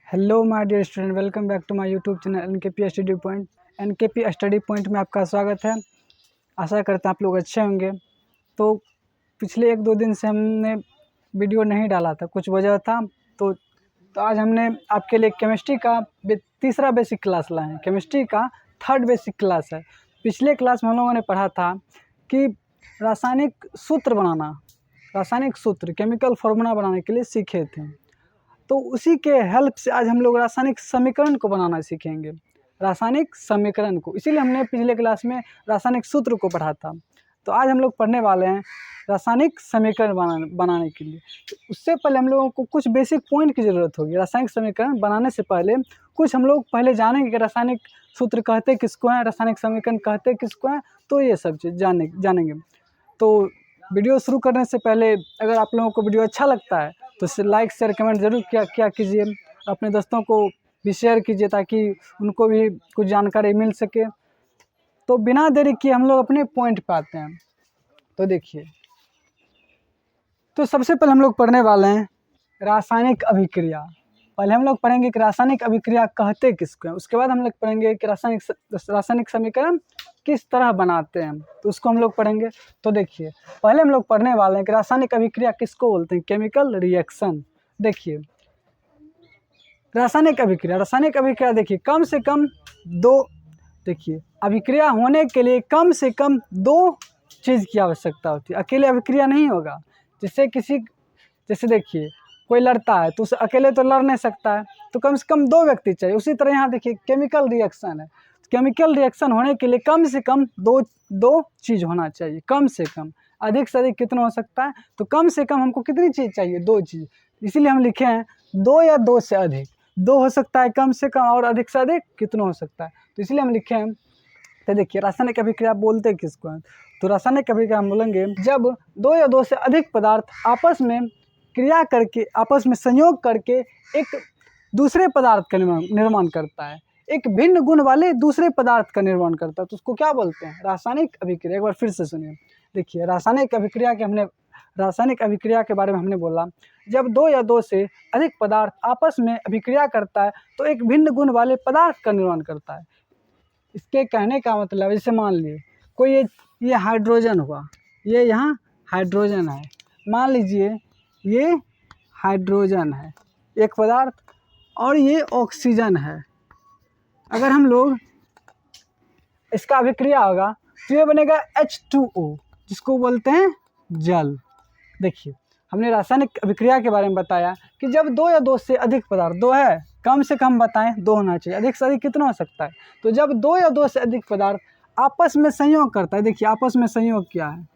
Hello my dear student, welcome back to my YouTube channel NKP study point. NKP study point में आपका स्वागत है। आशा करते हैं आप लोग अच्छे होंगे। तो पिछले 1-2 दिन से हमने वीडियो नहीं डाला था, कुछ वजह था। तो आज हमने आपके लिए केमिस्ट्री का तीसरा बेसिक क्लास लाए हैं। केमिस्ट्री का 3rd बेसिक क्लास है। पिछले क्लास में हम लोगों ने पढ़ा था कि रासायनिक सूत्र बनाना, रासायनिक सूत्र केमिकल फार्मूला बनाने के लिए सीखे थे। तो उसी के हेल्प से आज हम लोग रासायनिक समीकरण को बनाना सीखेंगे, रासायनिक समीकरण को। इसीलिए हमने पिछले क्लास में रासायनिक सूत्र को पढ़ा था। तो आज हम लोग पढ़ने वाले हैं रासायनिक समीकरण बनाने के लिए। तो उससे पहले हम लोगों को कुछ बेसिक पॉइंट की ज़रूरत होगी। रासायनिक समीकरण बनाने से पहले कुछ हम लोग पहले जानेंगे कि रासायनिक सूत्र कहते किसको हैं, रासायनिक समीकरण कहते किसको हैं। तो ये सब चीज़ जानेंगे। तो वीडियो शुरू करने से पहले अगर आप लोगों को वीडियो अच्छा लगता है तो इसे लाइक शेयर कमेंट ज़रूर क्या कीजिए। अपने दोस्तों को भी शेयर कीजिए ताकि उनको भी कुछ जानकारी मिल सके। तो बिना देरी किए हम लोग अपने पॉइंट पे आते हैं। तो देखिए, तो सबसे पहले हम लोग पढ़ने वाले हैं रासायनिक अभिक्रिया। पहले हम लोग पढ़ेंगे कि रासायनिक अभिक्रिया कहते किसको हैं। उसके बाद हम लोग पढ़ेंगे कि रासायनिक समीकरण किस तरह बनाते हैं, तो उसको हम लोग पढ़ेंगे। तो देखिए, पहले हम लोग पढ़ने वाले हैं कि रासायनिक अभिक्रिया किसको बोलते हैं, केमिकल रिएक्शन। देखिए, रासायनिक अभिक्रिया देखिए कम से कम दो, देखिए अभिक्रिया होने के लिए कम से कम 2 चीज़ की आवश्यकता होती है। अकेले अभिक्रिया नहीं होगा। जैसे देखिए, कोई लड़ता है तो उसे अकेले तो लड़ नहीं सकता है, तो कम से कम 2 व्यक्ति चाहिए। उसी तरह यहाँ देखिए केमिकल रिएक्शन है। केमिकल रिएक्शन होने के लिए कम से कम दो चीज़ होना चाहिए। कम से कम, अधिक से अधिक कितना हो सकता है, तो कम से कम हमको कितनी चीज़ चाहिए, 2 चीज़। इसीलिए हम लिखे हैं 2 या 2 से अधिक। 2 हो सकता है कम से कम, और अधिक से अधिक कितना हो सकता है, तो इसलिए हम लिखे हैं। तो देखिए, रासायनिक अभिक्रिया बोलते किसको हैं, तो रासायनिक अभिक्रिया हम बोलेंगे जब 2 या 2 से अधिक पदार्थ आपस में क्रिया करके, आपस में संयोग करके एक दूसरे पदार्थ का निर्माण करता है, एक भिन्न गुण वाले दूसरे पदार्थ का निर्माण करता है, तो उसको क्या बोलते हैं, रासायनिक अभिक्रिया। एक बार फिर से सुनिए। देखिए, रासायनिक अभिक्रिया के बारे में हमने बोला, जब 2 या 2 से अधिक पदार्थ आपस में अभिक्रिया करता है तो एक भिन्न गुण वाले पदार्थ का निर्माण करता है। इसके कहने का मतलब, जैसे मान लिए कोई ये हाइड्रोजन हुआ, ये यहाँ हाइड्रोजन है। मान लीजिए ये हाइड्रोजन है एक पदार्थ, और ये ऑक्सीजन है। अगर हम लोग इसका अभिक्रिया होगा तो ये बनेगा H2O, जिसको बोलते हैं जल। देखिए, हमने रासायनिक अभिक्रिया के बारे में बताया कि जब 2 या 2 से अधिक पदार्थ, 2 है, कम से कम बताएं 2 होना चाहिए, अधिक से अधिक कितना हो सकता है, तो जब 2 या 2 से अधिक पदार्थ आपस में संयोग करता है। देखिए, आपस में संयोग क्या है,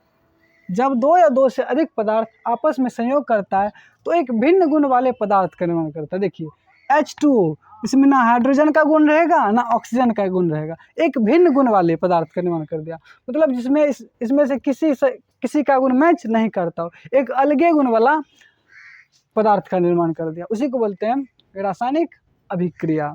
जब 2 या 2 से अधिक पदार्थ आपस में संयोग करता है तो एक भिन्न गुण वाले पदार्थ का निर्माण करता है। देखिए H2O, इसमें ना हाइड्रोजन का गुण रहेगा ना ऑक्सीजन का गुण रहेगा, एक भिन्न गुण वाले पदार्थ का निर्माण कर दिया। मतलब जिसमें इसमें से किसी का गुण मैच नहीं करता हो, एक अलगे गुण वाला पदार्थ का निर्माण कर दिया। उसी को बोलते हैं रासायनिक अभिक्रिया।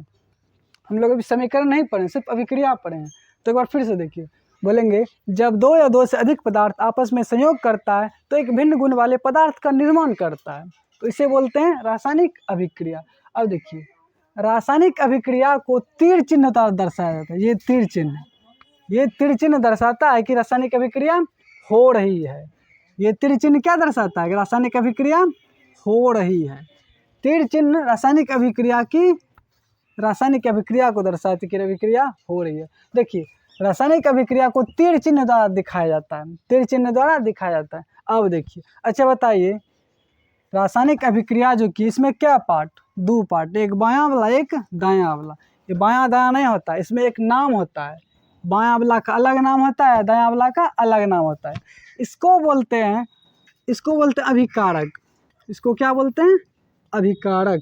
हम लोग अभी समीकरण नहीं पढ़े, सिर्फ अभिक्रिया पढ़े हैं। तो एक बार फिर से देखिए, बोलेंगे जब 2 या 2 से अधिक पदार्थ आपस में संयोग करता है तो एक भिन्न गुण वाले पदार्थ का निर्माण करता है, तो इसे बोलते हैं रासायनिक अभिक्रिया। अब देखिए, रासायनिक अभिक्रिया को तीर चिन्ह द्वारा दर्शाया जाता है। ये तीर चिन्ह दर्शाता है कि रासायनिक अभिक्रिया हो रही है। ये तीर चिन्ह क्या दर्शाता है कि रासायनिक अभिक्रिया हो रही है। तीर चिन्ह रासायनिक अभिक्रिया को दर्शाती है कि अभिक्रिया हो रही है। देखिए, रासायनिक अभिक्रिया को तीर चिन्ह द्वारा दिखाया जाता है, तीर चिन्ह द्वारा दिखाया जाता है। अब देखिए, अच्छा बताइए, रासायनिक अभिक्रिया जो कि इसमें क्या पार्ट, 2 पार्ट, एक बायां वाला एक दायां वाला। ये बायां दायां नहीं होता, इसमें एक नाम होता है। बायां वाला का अलग नाम होता है, दायां वाला का अलग नाम होता है। इसको बोलते हैं अभिकारक। इसको क्या बोलते हैं, अभिकारक।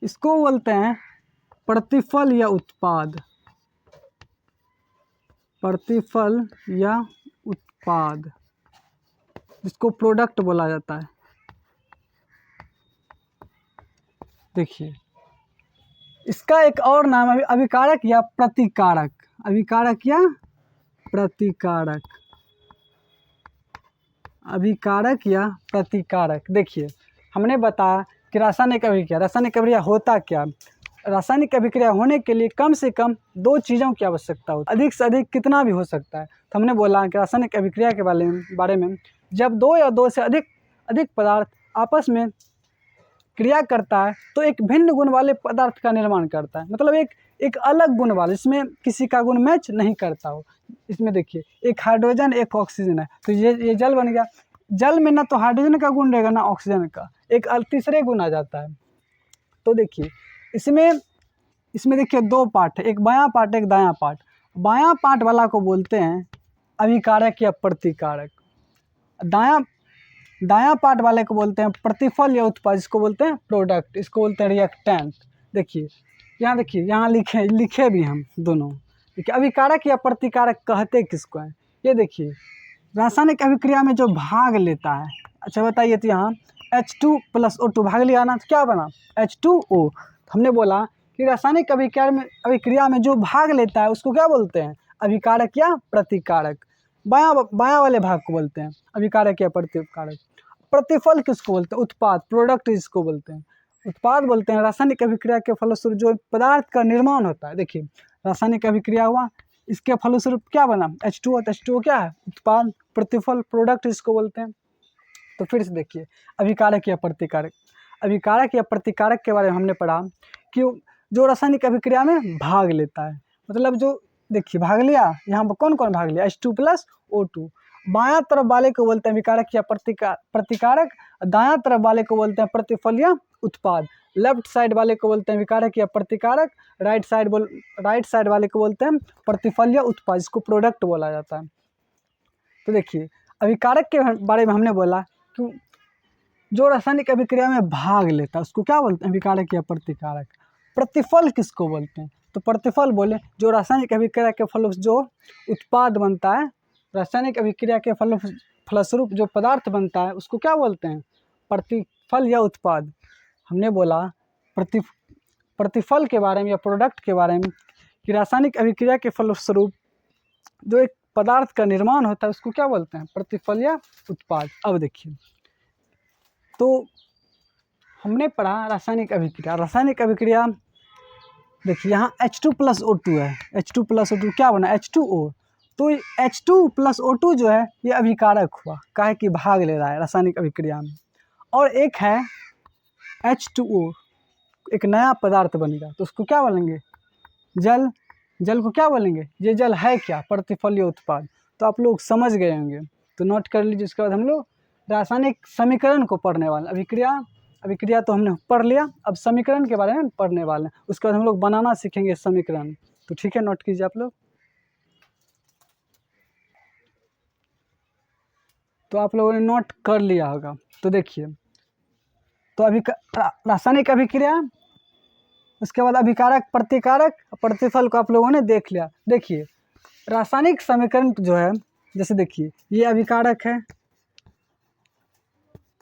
इसको बोलते हैं प्रतिफल या उत्पाद, जिसको प्रोडक्ट बोला जाता है। देखिए, इसका एक और नाम है अभिकारक या प्रतिकारक। अभिकारक या प्रतिकारक। देखिए हमने बताया कि रासायनिक अभिक्रिया होता क्या। रासायनिक अभिक्रिया होने के लिए कम से कम दो चीज़ों की आवश्यकता होती है, अधिक से अधिक कितना भी हो सकता है। तो हमने बोला कि रासायनिक अभिक्रिया के बारे में जब दो या दो से अधिक पदार्थ आपस में क्रिया करता है तो एक भिन्न गुण वाले पदार्थ का निर्माण करता है। मतलब एक अलग गुण वाले, इसमें किसी का गुण मैच नहीं करता हो। इसमें देखिए एक हाइड्रोजन एक ऑक्सीजन है, तो ये जल बन गया। जल में ना तो हाइड्रोजन का गुण रहेगा ना ऑक्सीजन का, एक तीसरे गुण आ जाता है। तो देखिए इसमें देखिए दो पार्ट है, एक बायां पार्ट एक दायां पार्ट। बायां पार्ट वाला को बोलते हैं अभिकारक या प्रतिकारक, दायां पार्ट वाले को बोलते हैं प्रतिफल या उत्पाद, इसको बोलते हैं प्रोडक्ट, इसको बोलते हैं रिएक्टेंट। देखिए यहाँ लिखे भी हम दोनों। देखिए अभिकारक या प्रतिकारक कहते किसको हैं, ये देखिए रासायनिक अभिक्रिया में जो भाग लेता है। अच्छा बताइए, तो यहाँ H2+O2 भाग लिया ना, तो क्या बना H2O। हमने बोला कि रासायनिक अभिक्रिया में जो भाग लेता है उसको क्या बोलते हैं, अभिकारक या प्रतिकारक। बायां वाले भाग को बोलते हैं अभिकारक या प्रतिकारक। प्रतिफल किसको बोलते हैं, उत्पाद, प्रोडक्ट इसको बोलते हैं। उत्पाद बोलते हैं रासायनिक अभिक्रिया के फलस्वरूप जो पदार्थ का निर्माण होता है। देखिए रासायनिक अभिक्रिया हुआ, इसके फलस्वरूप क्या बना H2O, तो H2O क्या है, उत्पाद। प्रतिफल, प्रोडक्ट इसको बोलते हैं। तो फिर से देखिए अभिकारक या प्रतिकारक। अभिकारक या प्रतिकारक के बारे में हमने पढ़ा कि जो रासायनिक अभिक्रिया में भाग लेता है, मतलब जो देखिए भाग लिया, यहाँ पर कौन कौन भाग लिया, H2+O2। बायां तरफ वाले को बोलते हैं अभिकारक या प्रतिकारक, दायां तरफ वाले को बोलते हैं प्रतिफल या उत्पाद। लेफ्ट साइड वाले को बोलते हैं अभिकारक या प्रतिकारक, राइट साइड वाले को बोलते हैं प्रतिफल या उत्पाद, इसको प्रोडक्ट बोला जाता है। तो देखिए अभिकारक के बारे में हमने बोला कि जो रासायनिक अभिक्रिया में भाग लेता है उसको क्या बोलते हैं, अभिकारक या प्रतिकारक। प्रतिफल किसको बोलते हैं, तो प्रतिफल बोले जो रासायनिक अभिक्रिया के फलस्वरूप जो उत्पाद बनता है, रासायनिक अभिक्रिया के फलस्वरूप जो पदार्थ बनता है उसको क्या बोलते हैं, प्रतिफल या उत्पाद। हमने बोला प्रतिफल के बारे में या प्रोडक्ट के बारे में कि रासायनिक अभिक्रिया के फलस्वरूप जो एक पदार्थ का निर्माण होता है उसको क्या बोलते हैं, प्रतिफल या उत्पाद। अब देखिए तो हमने पढ़ा रासायनिक अभिक्रिया। देखिए यहाँ H2+O2 है, H2+O2 क्या बना H2O। तो H2+O2 जो है ये अभिकारक हुआ, काहे कि भाग ले रहा है रासायनिक अभिक्रिया में। और एक है H2O, एक नया पदार्थ बनेगा, तो उसको क्या बोलेंगे, जल को क्या बोलेंगे, ये जल है क्या, प्रतिफल या उत्पाद। तो आप लोग समझ गए होंगे, तो नोट कर लीजिए। उसके बाद हम लोग रासायनिक समीकरण को पढ़ने वाले। अभिक्रिया तो हमने पढ़ लिया, अब समीकरण के बारे में पढ़ने वाले हैं। उसके बाद हम लोग बनाना सीखेंगे समीकरण। तो ठीक है, नोट कीजिए आप लोग। तो आप लोगों ने नोट कर लिया होगा। तो देखिए तो रासायनिक अभिक्रिया, उसके बाद अभिकारक प्रतिकारक, प्रतिफल को आप लोगों ने देख लिया। देखिए रासायनिक समीकरण जो है, जैसे देखिए ये अभिकारक है,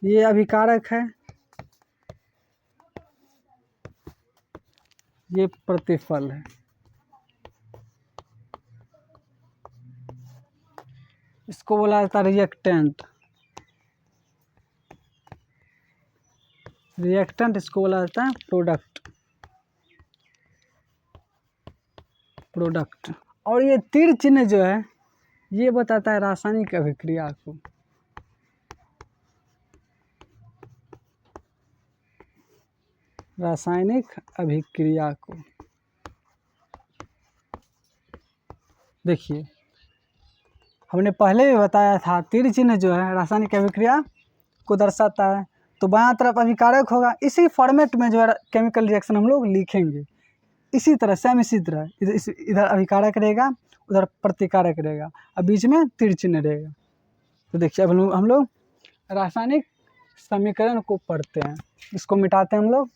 ये अभिकारक है, ये प्रतिफल है। इसको बोला जाता है रिएक्टेंट, इसको बोला जाता है प्रोडक्ट। और ये तीर चिन्ह जो है ये बताता है रासायनिक अभिक्रिया को। देखिए हमने पहले भी बताया था, तीर चिन्ह जो है रासायनिक अभिक्रिया को दर्शाता है। तो बायां तरफ अभिकारक होगा, इसी फॉर्मेट में जो है केमिकल रिएक्शन हम लोग लिखेंगे, इसी तरह सेम, इसी तरह इधर अभिकारक रहेगा, उधर प्रतिकारक रहेगा, और बीच में तीर चिन्ह रहेगा। तो देखिए अब हम लोग रासायनिक समीकरण को पढ़ते हैं, इसको मिटाते हैं हम लोग।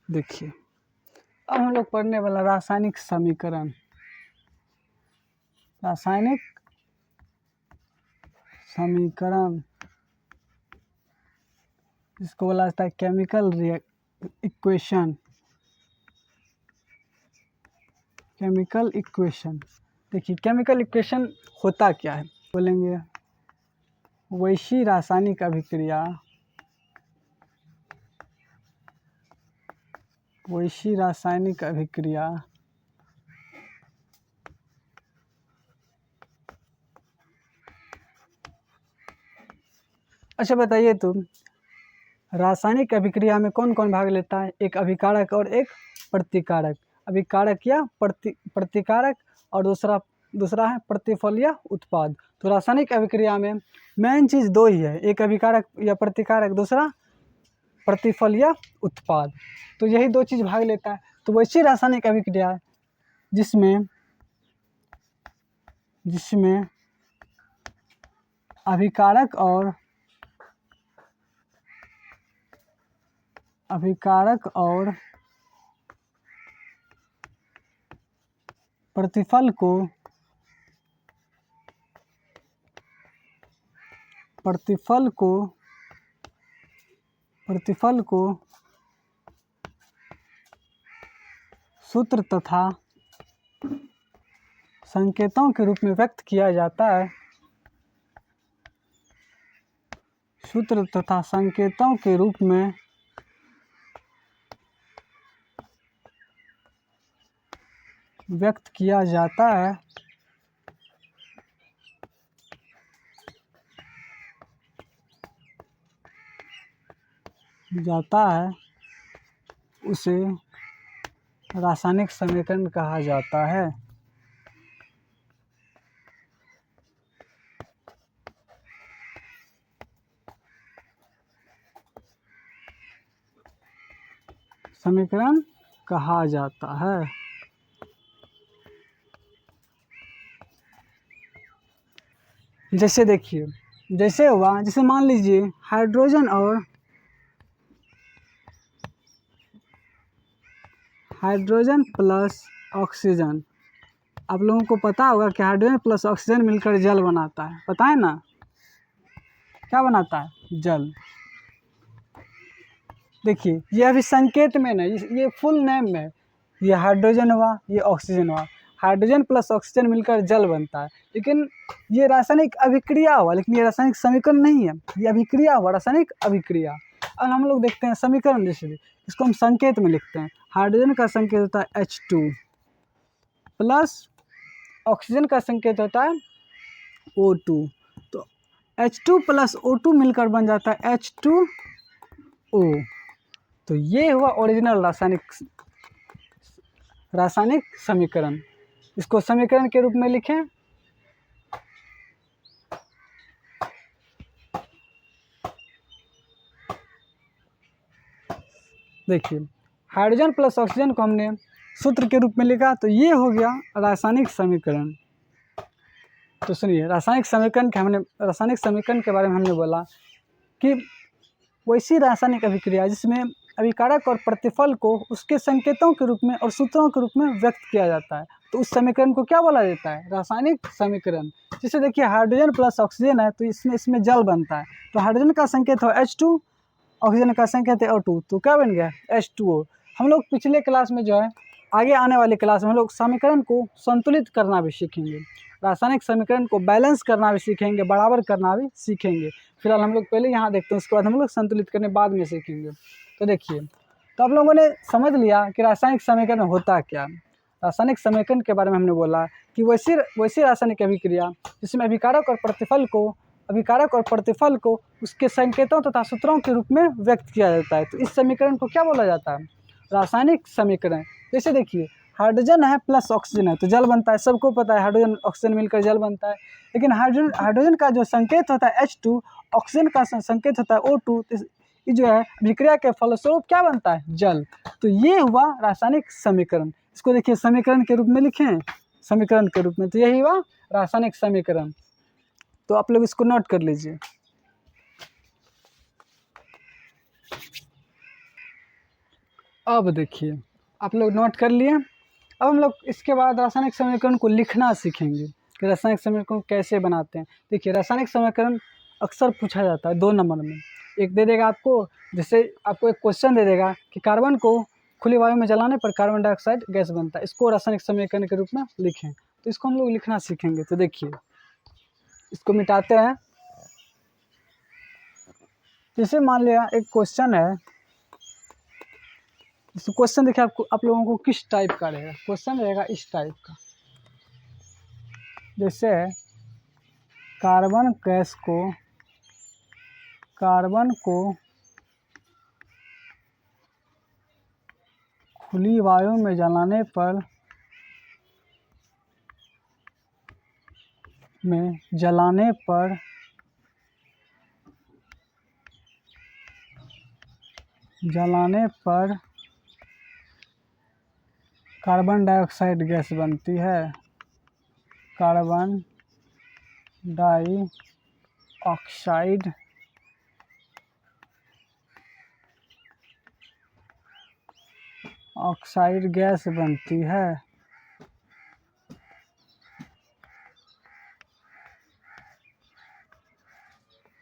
देखिए अब हम लोग पढ़ने वाला रासायनिक समीकरण। जिसको बोला जाता है केमिकल इक्वेशन। केमिकल इक्वेशन, देखिए केमिकल इक्वेशन होता क्या है, बोलेंगे वैसी रासायनिक अभिक्रिया, वैसी रासायनिक अभिक्रिया अच्छा बताइए तुम, रासायनिक अभिक्रिया में कौन कौन भाग लेता है? एक अभिकारक और एक प्रतिकारक। अभिकारक या प्रतिकारक और दूसरा है प्रतिफल या उत्पाद। तो रासायनिक अभिक्रिया में मेन चीज़ दो ही है, एक अभिकारक या प्रतिकारक, दूसरा प्रतिफल या उत्पाद। तो यही दो चीज़ भाग लेता है। तो वैसी रासायनिक अभिक्रिया जिसमें अभिकारक और प्रतिफल को सूत्र तथा संकेतों के रूप में व्यक्त किया जाता है। सूत्र तथा संकेतों के रूप में व्यक्त किया जाता है। उसे रासायनिक समीकरण कहा जाता है। समीकरण कहा जाता है। जैसे देखिए, जैसे हुआ, जैसे मान लीजिए हाइड्रोजन प्लस ऑक्सीजन। आप लोगों को पता होगा कि हाइड्रोजन प्लस ऑक्सीजन मिलकर जल बनाता है, पता है ना? क्या बनाता है? जल। देखिए ये अभी संकेत में नहीं, ये फुल नेम में, ये हाइड्रोजन हुआ, ये ऑक्सीजन हुआ, हाइड्रोजन प्लस ऑक्सीजन मिलकर जल बनता है। लेकिन ये रासायनिक अभिक्रिया हुआ, लेकिन ये रासायनिक समीकरण नहीं है, ये अभिक्रिया हुआ, रासायनिक अभिक्रिया। अब हम लोग देखते हैं समीकरण, जैसे इसको हम संकेत में लिखते हैं। हाइड्रोजन का संकेत होता है H2 प्लस ऑक्सीजन का संकेत होता है O2। तो H2 प्लस O2 मिलकर बन जाता है H2O। तो ये हुआ ओरिजिनल रासायनिक समीकरण। इसको समीकरण के रूप में लिखें। देखिए हाइड्रोजन प्लस ऑक्सीजन को हमने सूत्र के रूप में लिखा, तो ये हो गया रासायनिक समीकरण। तो सुनिए, रासायनिक समीकरण के बारे में हमने बोला कि वैसी रासायनिक अभिक्रिया जिसमें अभिकारक और प्रतिफल को उसके संकेतों के रूप में और सूत्रों के रूप में व्यक्त किया जाता है, तो उस समीकरण को क्या बोला जाता है? रासायनिक समीकरण। जैसे देखिए हाइड्रोजन प्लस ऑक्सीजन है, तो इसमें जल बनता है। तो हाइड्रोजन का संकेत हो H2, ऑक्सीजन का संकेत है O2, तो क्या बन गया? H2O। हम लोग पिछले क्लास में जो है, आगे आने वाले क्लास में हम लोग समीकरण को संतुलित करना भी सीखेंगे, रासायनिक समीकरण को बैलेंस करना भी सीखेंगे, बराबर करना भी सीखेंगे। फिलहाल हम लोग पहले यहाँ देखते हैं, उसके बाद हम लोग संतुलित करने बाद में सीखेंगे। तो देखिए, तो आप लोगों ने समझ लिया कि रासायनिक समीकरण होता क्या। रासायनिक समीकरण के बारे में हमने बोला कि वैसी रासायनिक अभिक्रिया जिसमें अभिकारक और प्रतिफल को उसके संकेतों तथा सूत्रों के रूप में व्यक्त किया जाता है। तो इस समीकरण को क्या बोला जाता है? रासायनिक समीकरण। जैसे देखिए हाइड्रोजन है प्लस ऑक्सीजन है, तो जल बनता है, सबको पता है हाइड्रोजन ऑक्सीजन मिलकर जल बनता है। लेकिन हाइड्रोजन का जो संकेत होता है H2, ऑक्सीजन का संकेत होता है O2, ये जो है अभिक्रिया के फलस्वरूप क्या बनता है? जल। तो ये हुआ रासायनिक समीकरण। इसको देखिए समीकरण के रूप में लिखें, समीकरण के रूप में, तो यही हुआ रासायनिक समीकरण। तो आप लोग इसको नोट कर लीजिए। अब देखिए आप लोग नोट कर लिए। अब हम लोग इसके बाद रासायनिक समीकरण को लिखना सीखेंगे कि रासायनिक समीकरण कैसे बनाते हैं। देखिए रासायनिक समीकरण अक्सर पूछा जाता है 2 नंबर में, एक दे देगा आपको, जैसे आपको एक क्वेश्चन दे देगा कि कार्बन को खुली वायु में जलाने पर कार्बन डाइऑक्साइड गैस बनता है, इसको रासायनिक समीकरण के रूप में लिखें। तो इसको हम लोग लिखना सीखेंगे। तो देखिए इसको मिटाते हैं। जैसे मान लिया एक क्वेश्चन है, इस क्वेश्चन देखिए आपको आप लोगों को किस टाइप का रहेगा। क्वेश्चन रहेगा इस टाइप का, जैसे कार्बन को खुली वायु में जलाने पर कार्बन डाइऑक्साइड गैस बनती है। कार्बन डाइऑक्साइड गैस बनती है।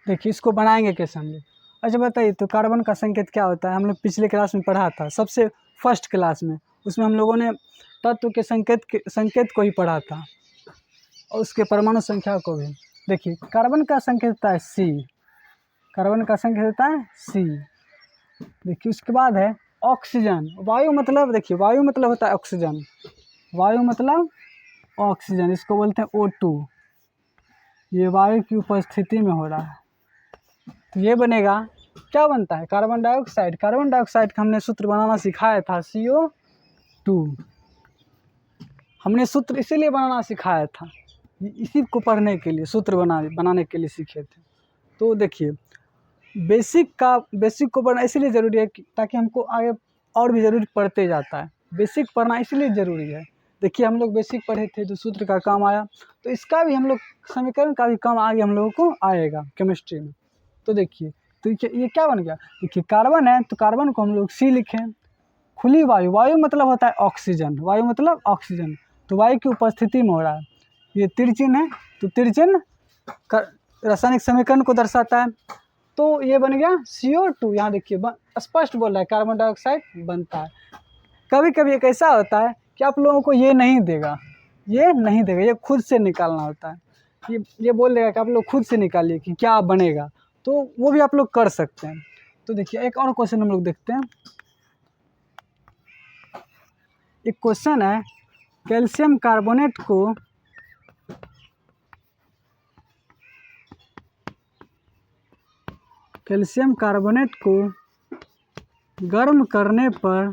देखिए इसको बनाएंगे कैसे हम लोग। अच्छा बताइए, तो कार्बन का संकेत क्या होता है? हम लोग पिछले क्लास में पढ़ा था, सबसे फर्स्ट क्लास में। उसमें हम लोगों ने तत्व के संकेत को ही पढ़ा था और उसके परमाणु संख्या को भी। देखिए कार्बन का संकेत होता है C, कार्बन का संकेत होता है C। देखिए उसके बाद है ऑक्सीजन। वायु मतलब, देखिए वायु मतलब होता है ऑक्सीजन, वायु मतलब ऑक्सीजन, इसको बोलते हैं O2। ये वायु की उपस्थिति में हो रहा है, तो ये बनेगा, क्या बनता है? Carbon dioxide. कार्बन डाइऑक्साइड का हमने सूत्र बनाना सिखाया था, CO2। हमने सूत्र इसीलिए बनाना सिखाया था, इसी को पढ़ने के लिए, सूत्र बनाने के लिए सीखे थे। तो देखिए बेसिक को पढ़ना इसलिए ज़रूरी है ताकि हमको आगे और भी ज़रूरी पढ़ते जाता है। बेसिक पढ़ना इसलिए ज़रूरी है। देखिए हम लोग बेसिक पढ़े थे तो सूत्र का काम आया, तो इसका भी हम लोग समीकरण का भी काम आगे हम लोगों को आएगा केमिस्ट्री में। तो देखिए तो ये क्या बन गया? देखिए कार्बन है तो कार्बन को हम लोग C लिखें। खुली वायु, वायु मतलब होता है ऑक्सीजन, वायु मतलब ऑक्सीजन, तो वायु की उपस्थिति में हो रहा है। ये तिरचिन है, तो तिरचिन रासायनिक समीकरण को दर्शाता है। तो ये बन गया CO2। यहाँ देखिए स्पष्ट बोल रहा है कार्बन डाइऑक्साइड बनता है। कभी कभी एक ऐसा होता है कि आप लोगों को ये नहीं देगा, ये खुद से निकालना होता है। ये बोल देगा कि आप लोग खुद से निकालिए कि क्या बनेगा, तो वो भी आप लोग कर सकते हैं। तो देखिए एक और क्वेश्चन हम लोग देखते हैं। एक क्वेश्चन है, कैल्शियम कार्बोनेट को गर्म करने पर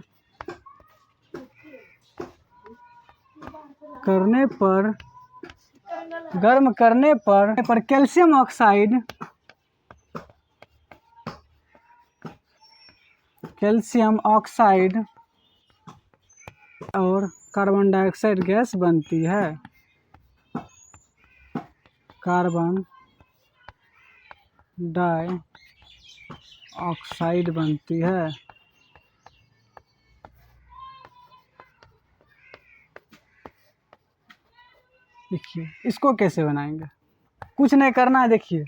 कैल्शियम ऑक्साइड और कार्बन डाइऑक्साइड गैस बनती है। कार्बन डाइऑक्साइड बनती है। देखिए इसको कैसे बनाएंगे, कुछ नहीं करना है। देखिए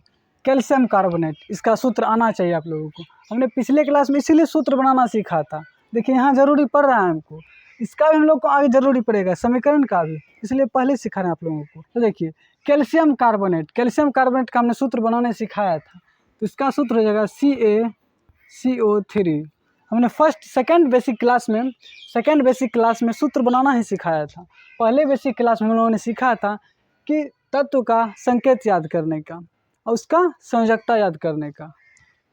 कैल्शियम कार्बोनेट, इसका सूत्र आना चाहिए आप लोगों को। हमने पिछले क्लास में इसीलिए सूत्र बनाना सीखा था। देखिए यहाँ ज़रूरी पड़ रहा है हमको, इसका भी हम लोग को आगे ज़रूरी पड़ेगा, समीकरण का भी, इसलिए पहले सिखा रहे हैं आप लोगों को। तो देखिए कैल्शियम कार्बोनेट का हमने सूत्र बनाने सिखाया था, तो इसका सूत्र हो जाएगा CaCO3। हमने सेकंड बेसिक क्लास में सूत्र बनाना ही सिखाया था। पहले बेसिक क्लास में हम लोगों ने सीखा था कि तत्व का संकेत याद करने का और उसका संयोजकता याद करने का।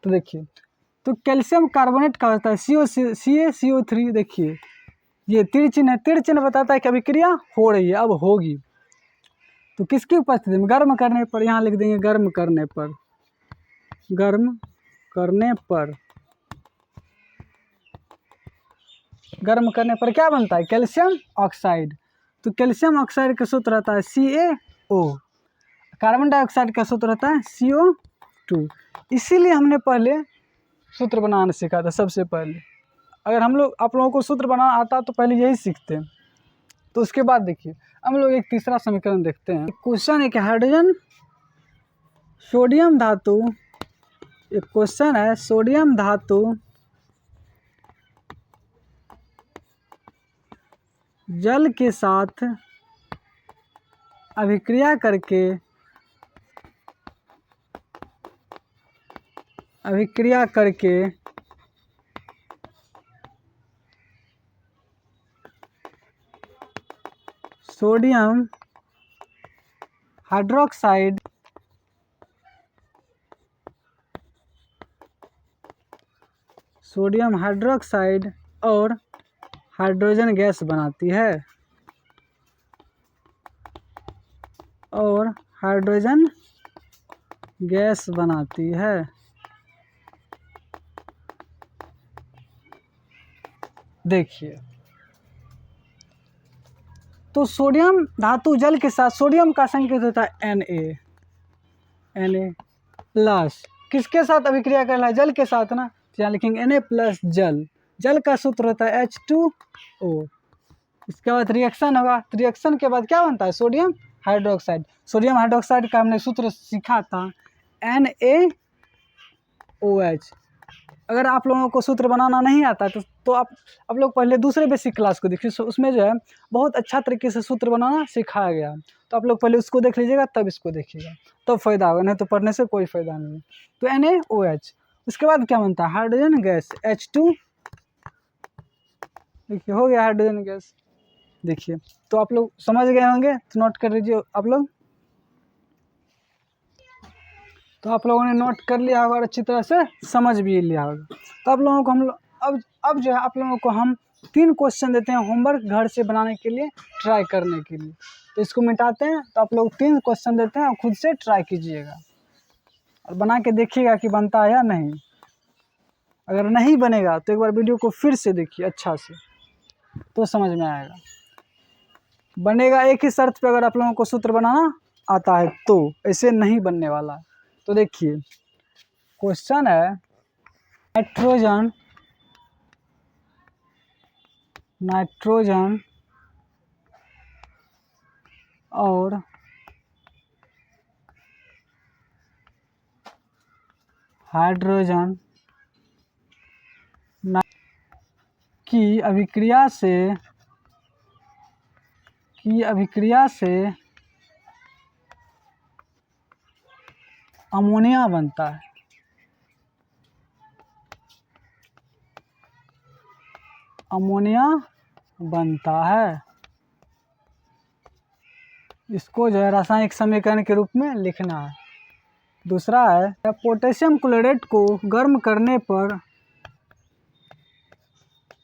तो देखिए तो कैल्शियम कार्बोनेट का होता है CaCO3। देखिए ये तिरचिन्ह है, तिरचिन्ह बताता है कि अभिक्रिया हो रही है, अब होगी। तो किसकी उपस्थिति में? गर्म करने पर, यहाँ लिख देंगे गर्म करने पर क्या बनता है? Calcium oxide. तो कैल्शियम ऑक्साइड का सूत्र रहता है CaO, कार्बन डाइऑक्साइड का सूत्र रहता है CO2। इसीलिए हमने पहले सूत्र बनाना सीखा था सबसे पहले। अगर आप लोगों को सूत्र बनाना आता तो पहले यही सीखते हैं। तो उसके बाद देखिए हम लोग एक तीसरा समीकरण देखते हैं। क्वेश्चन है कि हाइड्रोजन सोडियम धातु एक क्वेश्चन है, सोडियम धातु जल के साथ अभिक्रिया करके सोडियम हाइड्रोक्साइड और हाइड्रोजन गैस बनाती है, देखिए तो सोडियम धातु जल के साथ, सोडियम का संकेत होता है Na प्लस, किसके साथ अभिक्रिया करना है, जल के साथ ना, तो यहाँ लिखेंगे Na प्लस जल का सूत्र होता है H2O। इसके बाद रिएक्शन होगा, तो रिएक्शन के बाद क्या बनता है, सोडियम हाइड्रोक्साइड का हमने सूत्र सीखा था NaOH। अगर आप लोगों को सूत्र बनाना नहीं आता तो आप लोग पहले दूसरे बेसिक क्लास को देखिए, उसमें जो है बहुत अच्छा तरीके से सूत्र बनाना सिखाया गया, तो आप लोग पहले उसको देख लीजिएगा तब इसको देखिएगा, तब फायदा होगा, नहीं तो पढ़ने से कोई फायदा नहीं है। तो NaOH, उसके बाद क्या बनता है, हाइड्रोजन गैस H2, देखिए हो गया हाइड्रोजन गैस। देखिए तो आप लोग समझ गए होंगे, तो नोट कर लीजिए आप लोग। तो आप लोगों ने नोट कर लिया होगा और अच्छी तरह से समझ भी लिया होगा। तो आप लोगों को अब जो है आप लोगों को हम 3 क्वेश्चन देते हैं होमवर्क घर से बनाने के लिए, ट्राई करने के लिए। तो इसको मिटाते हैं, तो आप लोग 3 क्वेश्चन देते हैं और खुद से ट्राई कीजिएगा और बना के देखिएगा कि बनता है या नहीं। अगर नहीं बनेगा तो एक बार वीडियो को फिर से देखिए अच्छा से, तो समझ में आएगा। बनेगा एक ही शर्त पे, अगर आप लोगों को सूत्र बनाना आता है तो, ऐसे नहीं बनने वाला। तो देखिए क्वेश्चन है, नाइट्रोजन और हाइड्रोजन की अभिक्रिया से अमोनिया बनता है। इसको जो है रासायनिक समीकरण के रूप में लिखना है। दूसरा है, पोटेशियम क्लोराइड को गर्म करने पर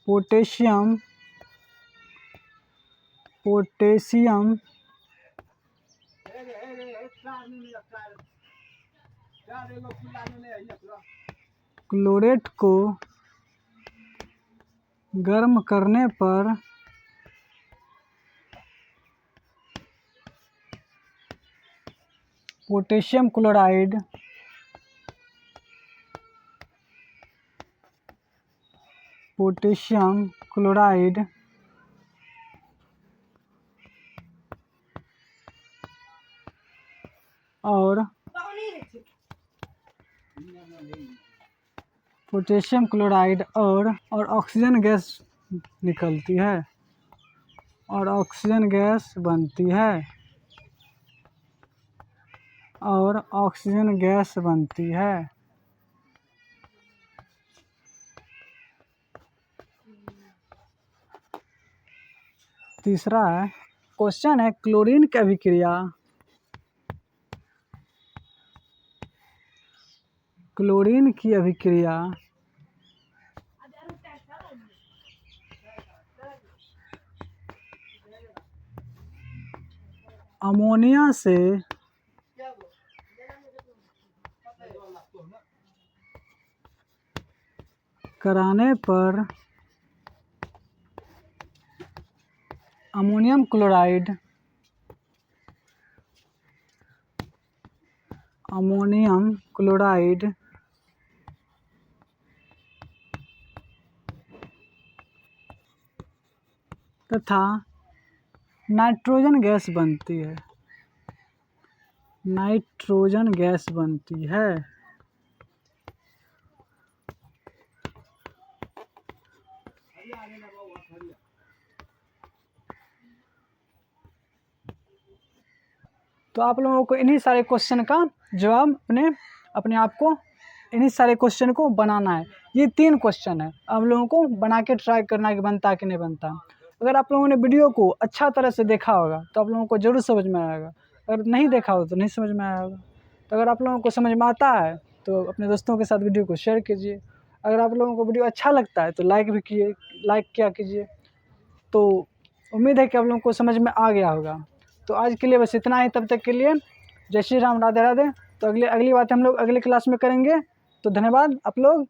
पोटेशियम क्लोरेट को गर्म करने पर पोटेशियम क्लोराइड और ऑक्सीजन गैस निकलती है और ऑक्सीजन गैस बनती है। तीसरा है, क्वेश्चन है, क्लोरीन की अभिक्रिया अमोनिया से कराने पर अमोनियम क्लोराइड तथा नाइट्रोजन गैस बनती है। तो आप लोगों को इन्हीं सारे क्वेश्चन का जवाब अपने आप को इन्हीं सारे क्वेश्चन को बनाना है। ये 3 क्वेश्चन है, आप लोगों को बना के ट्राई करना है कि बनता है कि नहीं बनता। अगर आप लोगों ने वीडियो को अच्छा तरह से देखा होगा तो आप लोगों को ज़रूर समझ में आएगा, अगर नहीं देखा हो तो नहीं समझ में आया होगा। तो अगर आप लोगों को समझ में आता है तो अपने दोस्तों के साथ वीडियो को शेयर कीजिए। अगर आप लोगों को वीडियो अच्छा लगता है तो लाइक किया कीजिए। तो उम्मीद है कि आप लोगों को समझ में आ गया होगा। तो आज के लिए बस इतना ही, तब तक के लिए जय श्री राम, राधे राधे। तो अगली बात हम लोग अगली क्लास में करेंगे। तो धन्यवाद आप लोग।